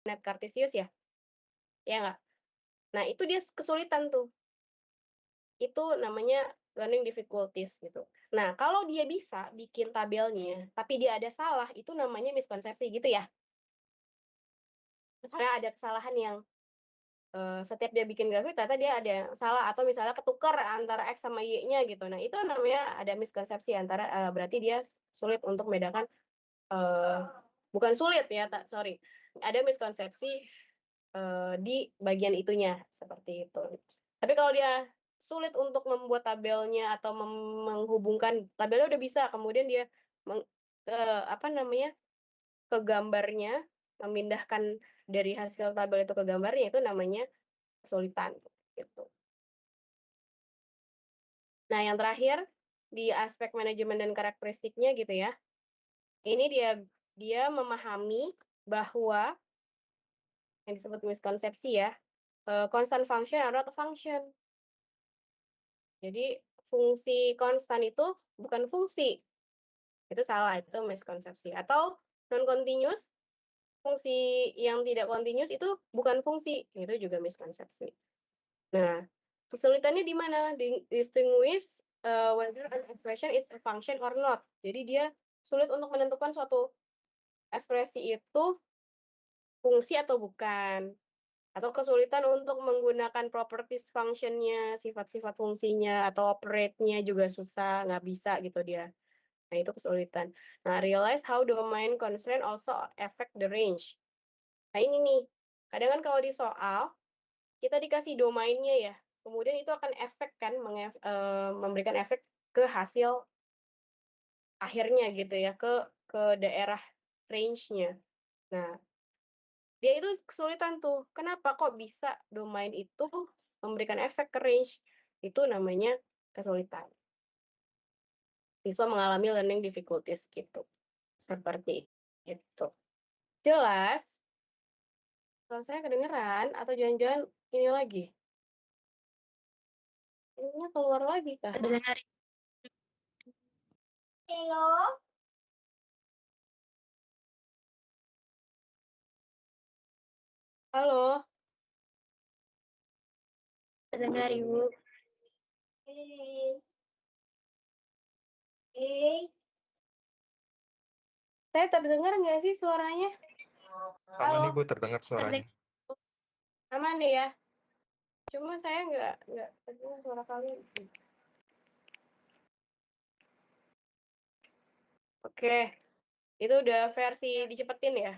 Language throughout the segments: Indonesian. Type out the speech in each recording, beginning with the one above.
koordinat kartesius ya? Ya nggak? Nah, itu dia kesulitan tuh. Itu namanya learning difficulties gitu. Nah, kalau dia bisa bikin tabelnya, tapi dia ada salah, itu namanya miskonsepsi gitu ya. Misalnya ada kesalahan yang setiap dia bikin grafik ternyata dia ada yang salah atau misalnya ketukar antara X sama Y-nya gitu. Nah, itu namanya ada miskonsepsi antara berarti dia sulit untuk membedakan bukan sulit ya, sorry. Ada miskonsepsi di bagian itunya seperti itu. Tapi kalau dia sulit untuk membuat tabelnya atau menghubungkan tabelnya udah bisa, kemudian dia apa namanya ke gambarnya, memindahkan dari hasil tabel itu ke gambarnya, itu namanya kesulitan gitu. Nah, yang terakhir di aspek manajemen dan karakteristiknya gitu ya. Ini dia memahami bahwa yang disebut miskonsepsi ya, constant function are not a function. Jadi fungsi konstan itu bukan fungsi. Itu salah, itu miskonsepsi. Atau non-continuous, fungsi yang tidak continuous itu bukan fungsi. Itu juga miskonsepsi. Nah, kesulitannya di mana? Distinguish whether an expression is a function or not. Jadi dia sulit untuk menentukan suatu ekspresi itu fungsi atau bukan. Atau kesulitan untuk menggunakan properties function-nya, sifat-sifat fungsinya, atau operate-nya juga susah, nggak bisa gitu dia. Nah, itu kesulitan. Nah, realize how domain constraint also affect the range. Nah, ini nih, kadang kan kalau di soal, kita dikasih domainnya ya, kemudian itu akan efek kan, memberikan efek ke hasil akhirnya gitu ya, ke daerah range-nya. Nah, dia itu kesulitan tuh. Kenapa kok bisa domain itu memberikan efek ke range? Itu namanya kesulitan. Siswa mengalami learning difficulties gitu. Seperti itu. Jelas? Kalau saya kedengeran atau jangan-jangan ini lagi? Ininya keluar lagi kah? Terdengar. Halo? Halo? Terdengar, Ibu. Saya terdengar nggak sih suaranya? Aman Halo? nih Bu, terdengar suaranya. Aman nih ya? Cuma saya nggak terdengar suara kalian sih. Oke, itu udah versi dicepetin ya.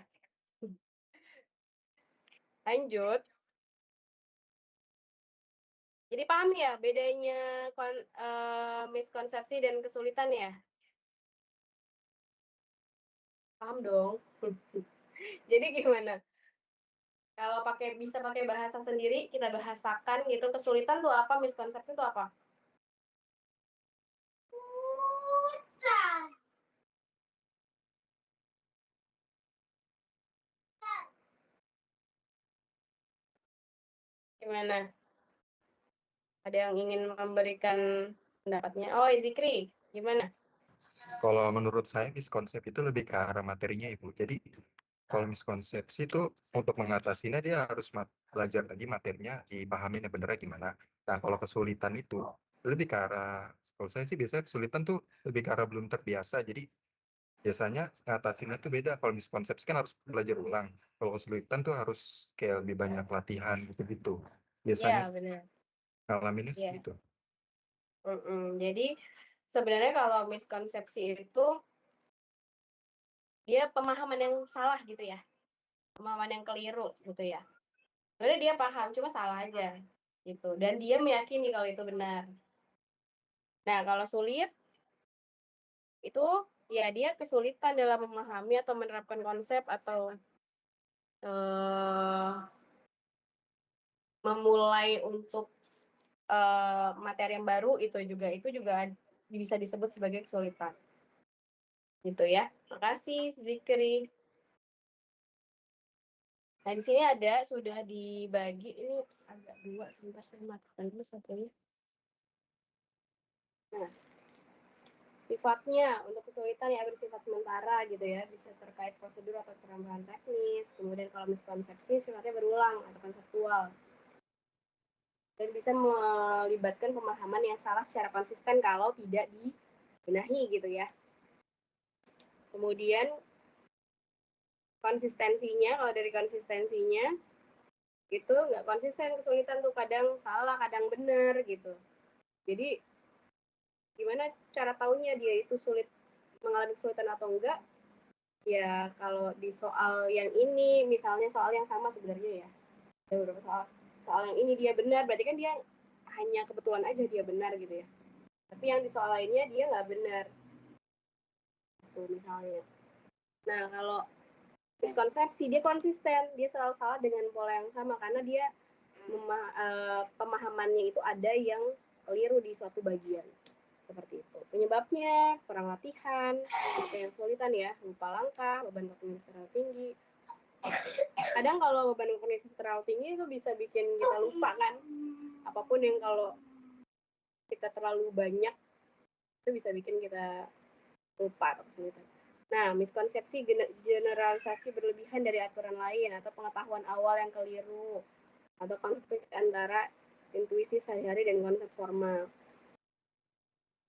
Lanjut. Jadi paham ya bedanya miskonsepsi dan kesulitan ya? Paham dong. Jadi gimana? Kalau bisa pakai bahasa sendiri, kita bahasakan gitu. Kesulitan tuh apa, miskonsepsi tuh apa? Gimana? Ada yang ingin memberikan pendapatnya? Oh, Zikri, gimana? Kalau menurut saya miskonsep itu lebih ke arah materinya Ibu. Jadi kalau miskonsepsi itu untuk mengatasinya dia harus belajar lagi materinya, dipahamin benernya gimana. Nah kalau kesulitan itu lebih ke arah, kalau saya sih biasanya kesulitan tuh lebih ke arah belum terbiasa. Jadi biasanya ngatasinnya tuh beda. Kalau miskonsepsi kan harus belajar ulang. Kalau kesulitan tuh harus kayak lebih banyak latihan gitu-gitu. Biasanya Ya, benar. ngalaminnya Ya. segitu. Jadi sebenarnya kalau miskonsepsi itu dia pemahaman yang salah gitu ya, pemahaman yang keliru gitu ya. Sebenarnya dia paham, cuma salah aja gitu. Dan dia meyakini kalau itu benar. Nah, kalau sulit itu ya dia kesulitan dalam memahami atau menerapkan konsep atau memulai untuk materi yang baru itu juga bisa disebut sebagai kesulitan. Gitu ya. Makasih Zikri. Nah, di sini ada sudah dibagi ini agak dua, sebentar saya matikan dulu satunya. Nah, Sifatnya, untuk kesulitan ya bersifat sementara gitu ya, bisa terkait prosedur atau penambahan teknis. Kemudian kalau miskonsepsi sifatnya berulang atau konseptual. Dan bisa melibatkan pemahaman yang salah secara konsisten kalau tidak dibenahi gitu ya. Kemudian konsistensinya, kalau dari konsistensinya itu nggak konsisten, kesulitan tuh, kadang salah kadang benar gitu. Jadi gimana cara taunya dia itu sulit, mengalami kesulitan atau enggak? Ya kalau di soal yang ini, misalnya soal yang sama sebenarnya ya, ada beberapa soal yang ini dia benar, berarti kan dia hanya kebetulan aja dia benar gitu ya. Tapi yang di soal lainnya dia nggak benar tuh misalnya. Nah kalau miskonsepsi dia konsisten, dia selalu salah dengan pola yang sama karena dia pemahamannya itu ada yang keliru di suatu bagian. Seperti itu. Penyebabnya kurang latihan, yang kesulitan ya, lupa langkah, beban kognitif terlalu tinggi. Kadang kalau beban kognitif terlalu tinggi itu bisa bikin kita lupa kan. Apapun yang kalau kita terlalu banyak itu bisa bikin kita lupa atau kesulitan. Nah, miskonsepsi generalisasi berlebihan dari aturan lain atau pengetahuan awal yang keliru atau konflik antara intuisi sehari-hari dan konsep formal.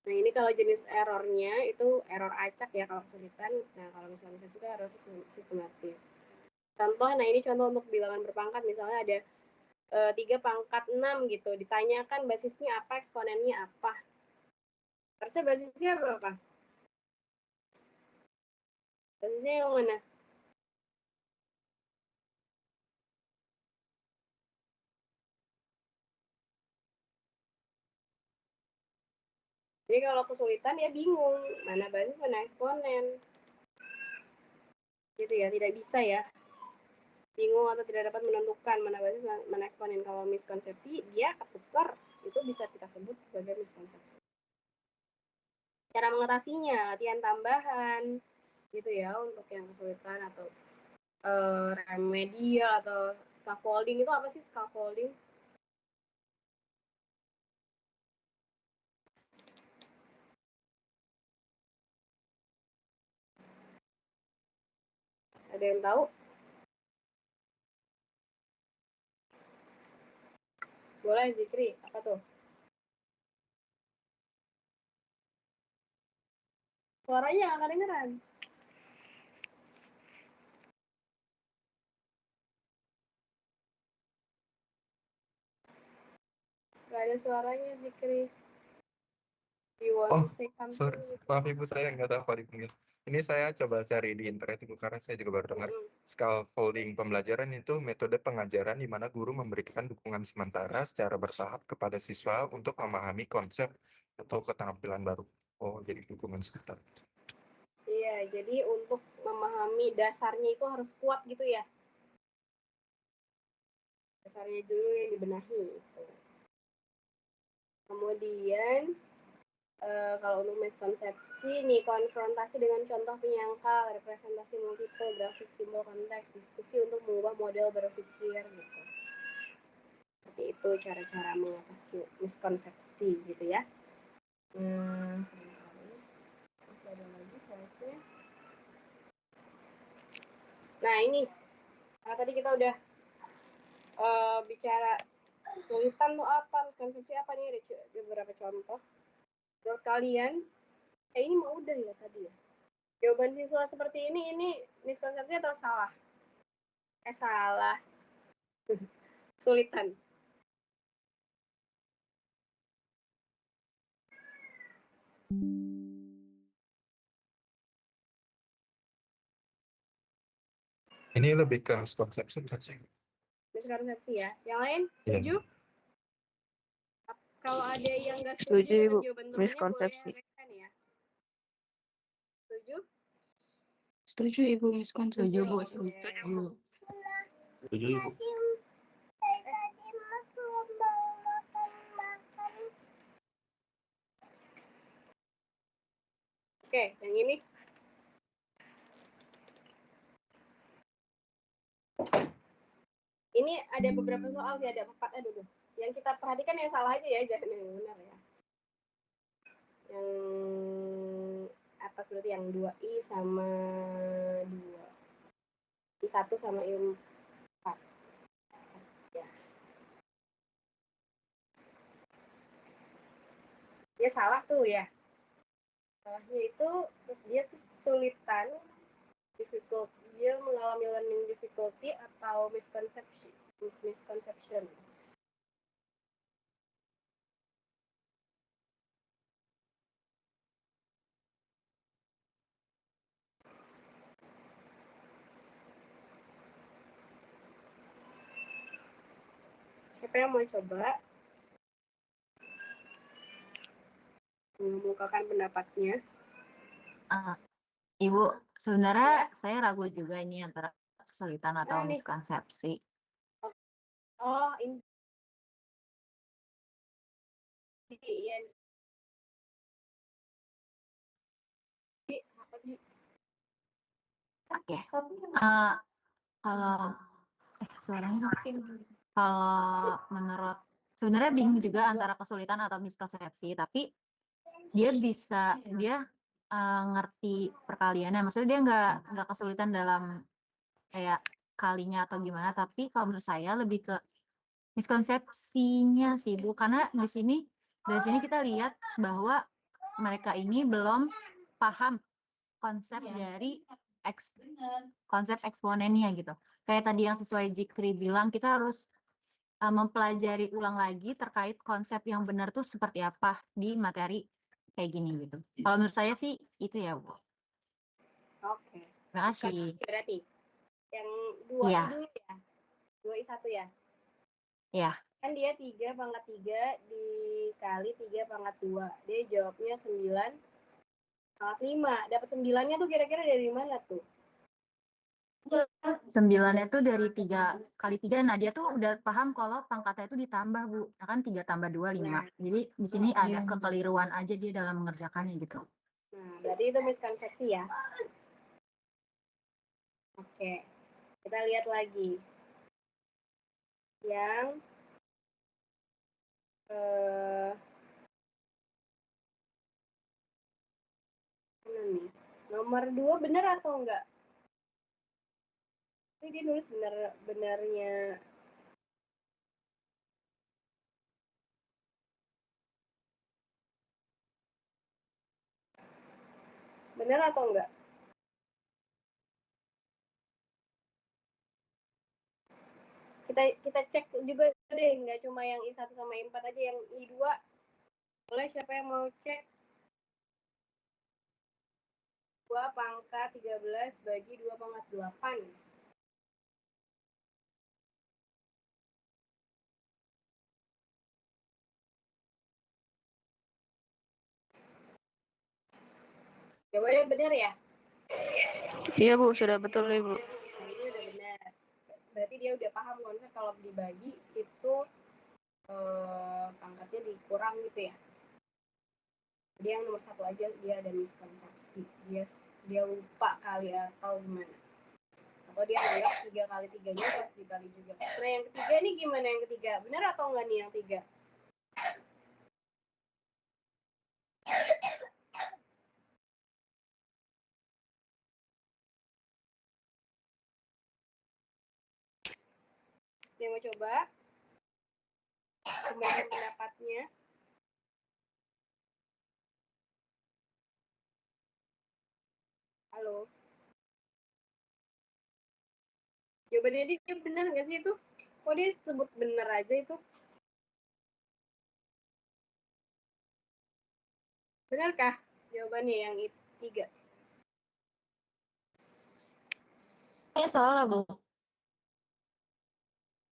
Nah, ini kalau jenis errornya itu error acak ya kalau kesulitan. Nah, kalau miskonsepsi itu error sistematis. Contoh, nah ini contoh untuk bilangan berpangkat, misalnya ada 3 pangkat 6 gitu. Ditanyakan basisnya apa, eksponennya apa. Harusnya basisnya berapa? Basisnya yang mana? Jadi kalau kesulitan ya bingung, mana basis, mana eksponen. Gitu ya, tidak bisa ya. Bingung atau tidak dapat menentukan mana basis, mana eksponen. Kalau miskonsepsi, dia ketukar, itu bisa kita sebut sebagai miskonsepsi. Cara mengatasinya, latihan tambahan, gitu ya, untuk yang kesulitan atau remedial atau scaffolding. Itu apa sih scaffolding? Ada yang tahu? Boleh Zikri, apa tuh? Suaranya nggak kedengeran. Gak ada suaranya Zikri. Do you want Oh, to say sorry. something? Maaf Ibu, saya nggak tahu apa dipanggil. Ini saya coba cari di internet Ibu, karena saya juga baru dengar. Scaffolding pembelajaran itu metode pengajaran di mana guru memberikan dukungan sementara secara bertahap kepada siswa untuk memahami konsep atau keterampilan baru. Oh, jadi dukungan sementara. Iya, jadi untuk memahami dasarnya itu harus kuat gitu ya. Dasarnya dulu yang dibenahi. Gitu. Kemudian kalau untuk miskonsepsi nih, konfrontasi dengan contoh penyangkal, representasi multiple, grafik, simbol, konteks, diskusi untuk mengubah model berpikir gitu. Seperti itu cara-cara mengatasi miskonsepsi gitu ya. Sebentar. Masih ada lagi slide-nya. Nah ini, tadi kita udah bicara kesulitan tuh apa, miskonsepsi apa nih, ada beberapa contoh. Menurut kalian, ini mau udah ya tadi ya. Jawaban siswa seperti ini miskonsepsi atau salah? Salah. Kesulitan. Ini lebih ke miskonsepsi kan sih? Miskonsepsi ya. Yang lain Iya. setuju? Kalau ada yang nggak Setuju, setuju dengan Ibu. jawaban temannya, boleh Miskonsepsi. raise ya. Setuju? Setuju Ibu, miskonsepsi. Setuju, Bu. Setuju Ibu. Oke, yang ini. Ini ada beberapa soal sih, ada 4. Aduh. Yang kita perhatikan yang salah aja ya, jangan yang benar ya. Yang atas berarti yang 2i sama 2. I1 sama I4. Ya. Dia salah tuh ya. Salahnya itu terus dia tuh kesulitan, difficult, dia mengalami learning difficulty atau misconception. Siapa yang mau coba mengemukakan pendapatnya? Ibu, sebenarnya saya ragu juga ini antara kesulitan atau Nah, nih. miskonsepsi. Oh, ini iya. Apa sih? Oke. Kalau suaranya kalau menurut sebenarnya bingung juga antara kesulitan atau miskonsepsi, tapi dia bisa ngerti perkaliannya, maksudnya dia nggak kesulitan dalam kayak kalinya atau gimana, tapi kalau menurut saya lebih ke miskonsepsinya sih Bu, karena dari sini kita lihat bahwa mereka ini belum paham konsep dari konsep eksponennya gitu. Kayak tadi yang sesuai Jikri bilang, kita harus mempelajari ulang lagi terkait konsep yang benar tuh seperti apa di materi kayak gini gitu. Kalau menurut saya sih itu ya Bu. Oke. Terima kasih. Berarti yang 2i Iya. dulu ya. 2i1 ya. Iya. Kan dia 3 pangkat 3 dikali 3 pangkat 2. Dia jawabnya 9 pangkat 5. Dapat 9-nya tuh kira-kira dari mana tuh? 9-nya tuh dari 3 kali 3. Nah, dia tuh udah paham kalau pangkatnya itu ditambah, Bu. Nah, kan 3 tambah 2, 5. Nah. Jadi di sini ada kekeliruan aja dia dalam mengerjakannya gitu. Nah, berarti itu miskonsepsi ya. Oke. Kita lihat lagi. Yang mana nih? Nomor 2 benar atau enggak? Ini dia nulis benar-benarnya. Benar atau enggak? Kita cek juga deh, nggak cuma yang I1 sama I4 aja, yang I2. Boleh siapa yang mau cek? 2 pangkat 13 bagi 2 pangkat 8. Jawabannya benar ya? Iya Bu, sudah betul Ibu. Nah, ini udah benar. Berarti dia udah paham konsep kalau dibagi itu pangkatnya dikurang gitu ya. Jadi yang nomor 1 aja dia ada miskonsepsi. Dia lupa kali atau gimana. Atau dia anggap 3 kali 3-nya harus dibagi juga. Nah yang ketiga nih gimana yang ketiga? Benar atau enggak nih yang 3? Yang mau coba? Kembali pendapatnya. Halo. Jawabannya dia benar nggak sih itu? Kok dia sebut benar aja itu? Benarkah jawabannya yang 3? Ini salah, Bu.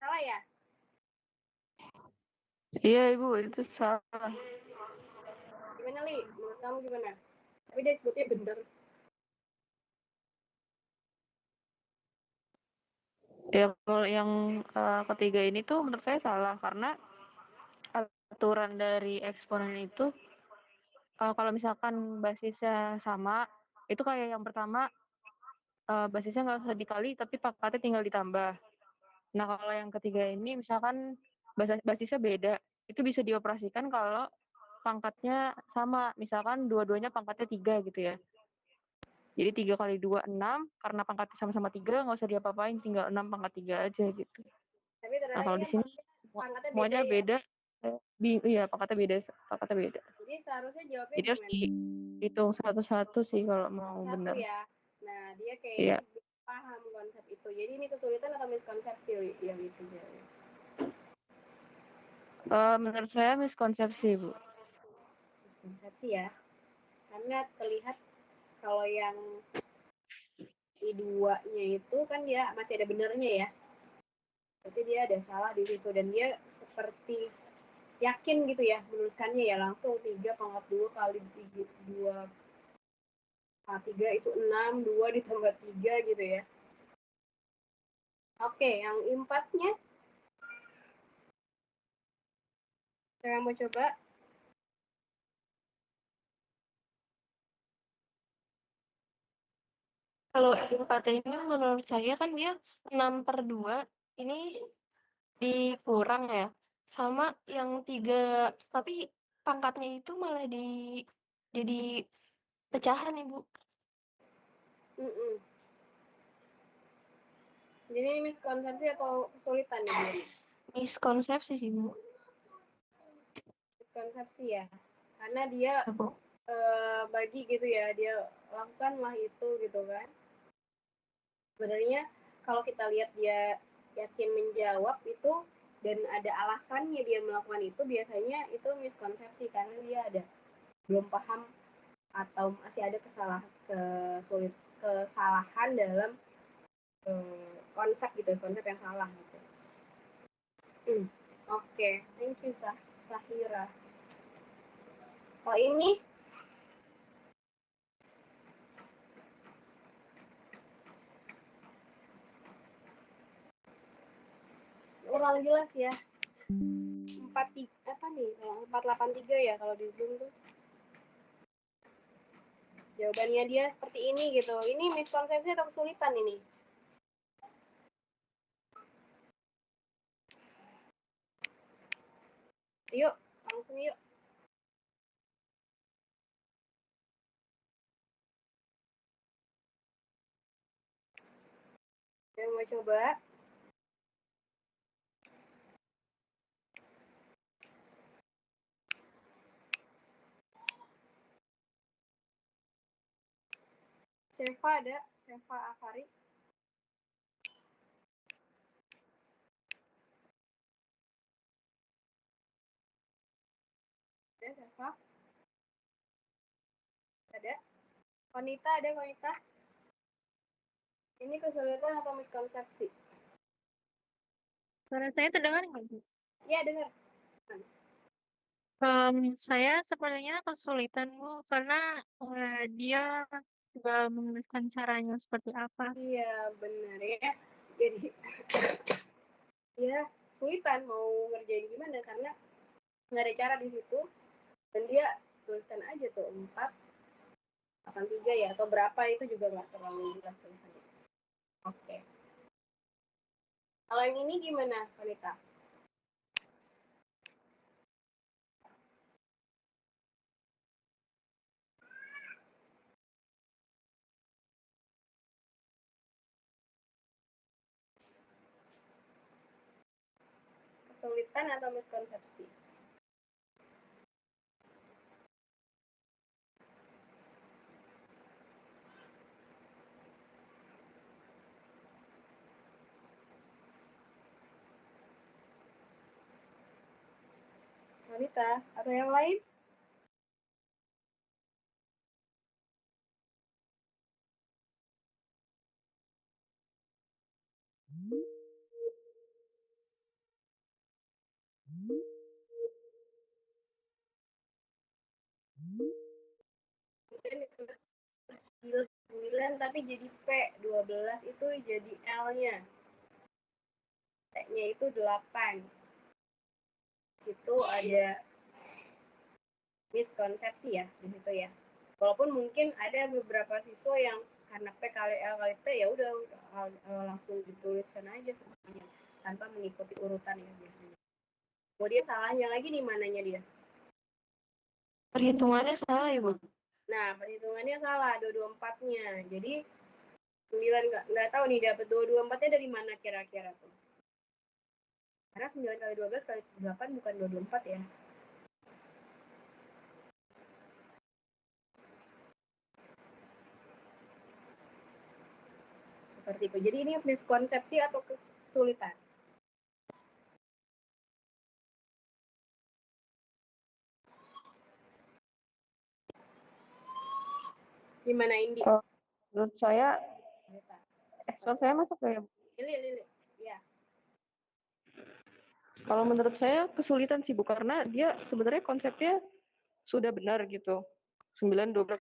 Salah ya? Iya Ibu, itu salah. Gimana Li? Menurut kamu gimana? Tapi dia sebutnya benar. Ya kalau yang ketiga ini tuh menurut saya salah karena aturan dari eksponen itu kalau misalkan basisnya sama, itu kayak yang pertama basisnya nggak usah dikali tapi pangkatnya tinggal ditambah. Nah kalau yang ketiga ini misalkan basisnya beda, itu bisa dioperasikan kalau pangkatnya sama, misalkan dua-duanya pangkatnya 3 gitu ya. Jadi 3 kali 2 6, karena pangkatnya sama-sama 3, nggak usah diapa-apain, tinggal 6 pangkat 3 aja gitu. Tapi Nah, ternyata kalau ini di kan sini pangkatnya semuanya beda ya. beda. Iya, pangkatnya beda. Jadi seharusnya jawabnya Jadi harus gimana? dihitung satu-satu sih kalau mau Satu benar. ya. Nah, dia Iya. kayaknya belum paham konsep itu. Jadi ini kesulitan atau miskonsepsi yang itu jawabnya? Menurut saya miskonsepsi, Bu. Miskonsepsi ya. Karena terlihat kalau yang I2-nya itu kan dia masih ada benernya ya. Berarti dia ada salah di situ dan dia seperti yakin gitu ya menuliskannya ya langsung 3 pangkat 2 kali 2 3 itu 6, 2 ditambah 3 gitu ya. Oke, yang I4-nya saya mau coba. Kalau I4 ini menurut saya kan dia 6/2 ini dikurang ya. Sama yang 3, tapi pangkatnya itu malah jadi pecahan, Ibu. Jadi ini miskonsepsi atau kesulitan nih Bu? Miskonsepsi sih, Bu. Miskonsepsi ya. Karena dia Ya, Bu. bagi gitu ya, dia lakukanlah itu gitu kan. Sebenarnya kalau kita lihat dia yakin menjawab itu dan ada alasannya dia melakukan itu, biasanya itu miskonsepsi karena dia ada belum paham atau masih ada kesalahan dalam konsep gitu, konsep yang salah gitu. Oke, thank you Sahira. Oh ini kurang jelas ya. 483 ya kalau di Zoom tuh. Jawabannya dia seperti ini gitu. Ini miskonsepsi atau kesulitan ini? Yuk, langsung yuk. Yang mau coba? Seva ada? Seva Afari? Ada Seva? Ada? Konita ada Konita? Ini kesulitan atau miskonsepsi? Suara saya terdengar nggak, Bu? Iya, dengar. Saya sepertinya kesulitan, Bu, karena dia nggak menuliskan caranya seperti apa. Iya, benar ya. Jadi, ya kesulitan mau ngerjain gimana karena nggak ada cara di situ. Dan dia tuliskan aja tuh 483 ya, atau berapa itu juga nggak terlalu jelas tulisannya. Oke. Kalau yang ini gimana, Konita? Kesulitan atau miskonsepsi? Wanita atau yang lain? Mungkin 9 tapi jadi P, 12 itu jadi L-nya. T-nya itu 8. Situ ada miskonsepsi ya di situ ya. Walaupun mungkin ada beberapa siswa yang karena P kali L kali T ya udah langsung dituliskan aja semuanya tanpa mengikuti urutan ya biasanya. Kemudian salahnya lagi di mananya dia? Perhitungannya salah, Ibu. Nah, perhitungannya salah 224-nya. Jadi 9 nggak tahu nih dapat 224-nya dari mana kira-kira tuh. Karena 9 kali 12 kali 8 bukan 224 ya. Seperti itu. Jadi ini miskonsepsi atau kesulitan. Gimana Indi? Oh, menurut saya Excel saya masuk ya. Lili. Ya. Kalau menurut saya kesulitan sih Bu, karena dia sebenarnya konsepnya sudah benar gitu. 9, 12.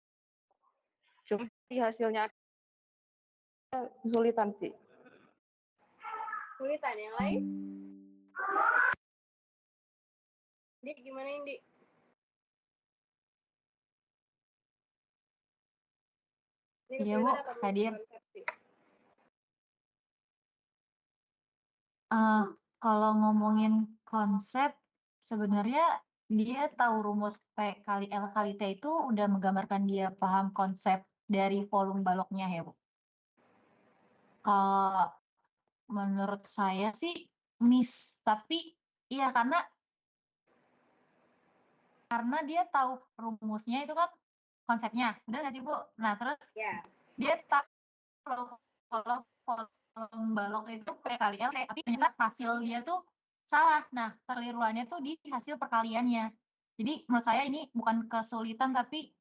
Cuma di hasilnya kesulitan sih. Kesulitan yang lain? Indi gimana Indi? Ini Iya, Bu, kesulitan atau hadir. miskonsepsi? Kalau ngomongin konsep, sebenarnya dia tahu rumus P kali L kali T itu udah menggambarkan dia paham konsep dari volume baloknya ya, Bu. Kalau menurut saya sih miss, tapi iya karena dia tahu rumusnya itu kan konsepnya, benar nggak sih, Bu? Nah, terus Ya. dia tahu kalau volume balok itu P kali L, tapi ternyata hasil dia tuh salah. Nah, keliruannya tuh di hasil perkaliannya. Jadi menurut saya ini bukan kesulitan tapi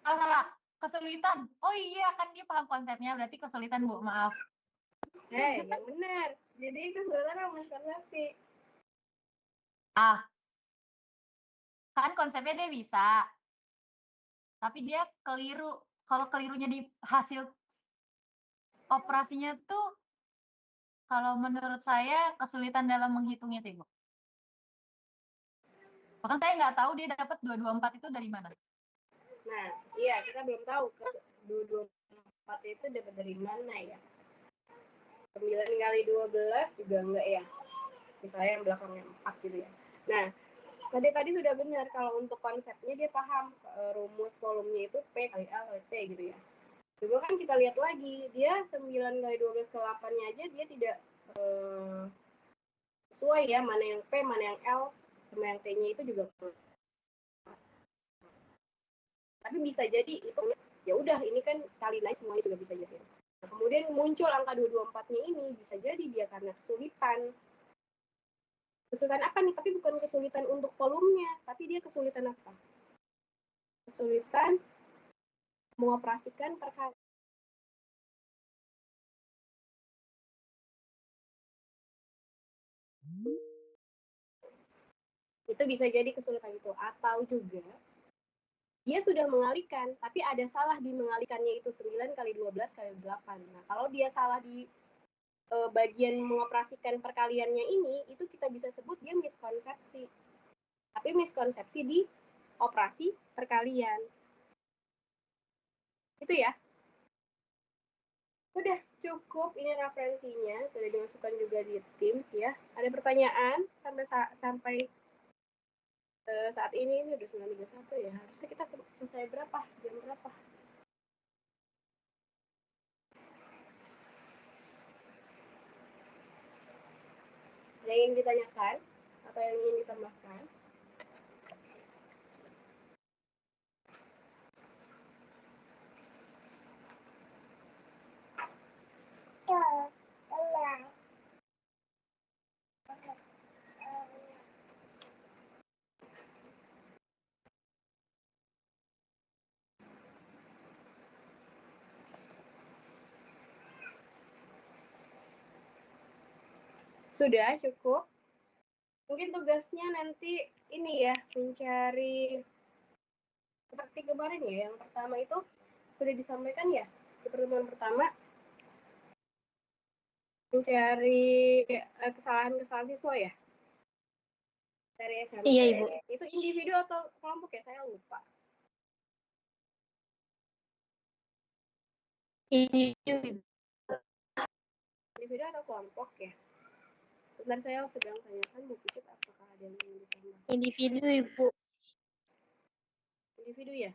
salah kesulitan. Oh iya kan dia paham konsepnya, berarti kesulitan, Bu. Maaf. Yang benar. Jadi kesulitan atau miskonsepsi? Kan konsepnya dia bisa, tapi dia keliru. Kalau kelirunya di hasil operasinya tuh, kalau menurut saya kesulitan dalam menghitungnya sih, Bu. Bahkan saya nggak tahu dia dapat 224 itu dari mana. Nah, iya kita belum tahu 224 itu dapat dari mana ya. 9 kali 12 juga enggak ya. Misalnya yang belakangnya 4 gitu ya. Nah, tadi sudah benar kalau untuk konsepnya dia paham rumus volumenya itu P kali L kali T gitu ya. Coba kan kita lihat lagi, dia 9 kali 12 ke 8-nya aja dia tidak sesuai ya, mana yang P, mana yang L, sama yang T-nya itu juga. Tapi bisa jadi itu ya udah ini kan kali naik semuanya juga bisa jadi. Nah, kemudian muncul angka 224-nya ini bisa jadi dia karena kesulitan. Kesulitan apa nih? Tapi bukan kesulitan untuk volumenya, tapi dia kesulitan apa? Kesulitan mengoperasikan perkalian. Itu bisa jadi kesulitan itu. Atau juga dia sudah mengalihkan, tapi ada salah di mengalihkannya itu 9 kali 12 kali 8. Nah, kalau dia salah di bagian mengoperasikan perkaliannya ini, itu kita bisa sebut dia miskonsepsi. Tapi miskonsepsi di operasi perkalian. Itu ya. Udah cukup ini referensinya, sudah dimasukkan juga di Teams ya. Ada pertanyaan sampai saat ini udah 9.31 ya. Harusnya kita selesai berapa? Jam berapa? Ada yang ingin ditanyakan atau yang ingin ditambahkan? Sudah cukup. Mungkin tugasnya nanti ini ya, mencari seperti kemarin ya, yang pertama itu sudah disampaikan ya di pertemuan pertama, mencari kesalahan-kesalahan siswa ya dari SMP. Iya, Ibu. Itu individu atau kelompok ya, saya lupa. Individu Individu atau kelompok ya. Sebentar saya sedang tanyakan Bu Pipit apakah ada yang ingin ditambah. individu Ibu. individu ya.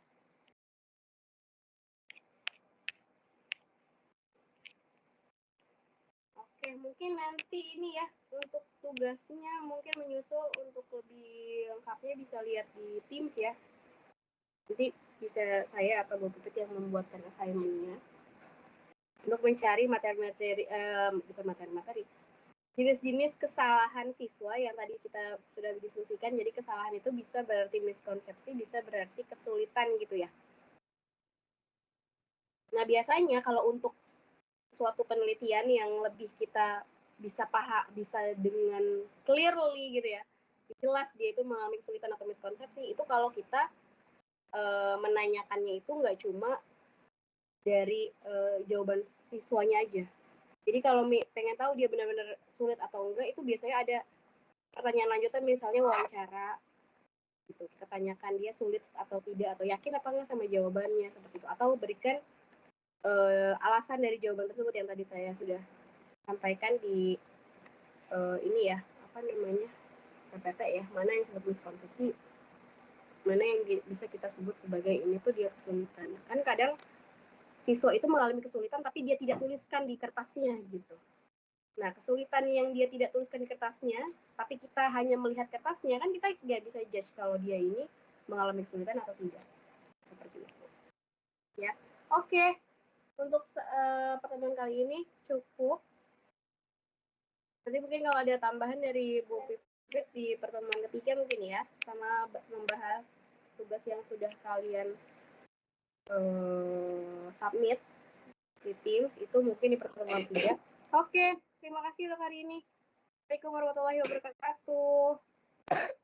Oke, mungkin nanti ini ya untuk tugasnya mungkin menyusul untuk lebih lengkapnya bisa lihat di Teams ya. Nanti bisa saya atau Bu Pipit yang membuatkan assignment-nya untuk mencari materi-materi, bukan materi-materi, jenis-jenis kesalahan siswa yang tadi kita sudah diskusikan. Jadi kesalahan itu bisa berarti miskonsepsi, bisa berarti kesulitan gitu ya. Nah, biasanya kalau untuk suatu penelitian yang lebih kita bisa bisa dengan clearly gitu ya, jelas dia itu mengalami kesulitan atau miskonsepsi, itu kalau kita menanyakannya itu nggak cuma dari jawaban siswanya aja. Jadi kalau pengen tahu dia benar-benar sulit atau enggak, itu biasanya ada pertanyaan lanjutan, misalnya wawancara gitu. Kita tanyakan dia sulit atau tidak, atau yakin apa enggak sama jawabannya, seperti itu. Atau berikan alasan dari jawaban tersebut yang tadi saya sudah sampaikan di ini ya, apa namanya, PPT ya, mana yang disebut miskonsepsi, mana yang bisa kita sebut sebagai ini tuh dia kesulitan. Kan kadang siswa itu mengalami kesulitan tapi dia tidak tuliskan di kertasnya gitu. Nah, kesulitan yang dia tidak tuliskan di kertasnya, tapi kita hanya melihat kertasnya, kan kita nggak bisa judge kalau dia ini mengalami kesulitan atau tidak. Seperti itu. Ya, oke. Untuk pertemuan kali ini cukup. Nanti mungkin kalau ada tambahan dari Bu Pipit di pertemuan ketiga mungkin ya, sama membahas tugas yang sudah kalian submit di Teams, itu mungkin di pertemuan ketiga. Oke, terima kasih untuk hari ini. Assalamualaikum warahmatullahi wabarakatuh.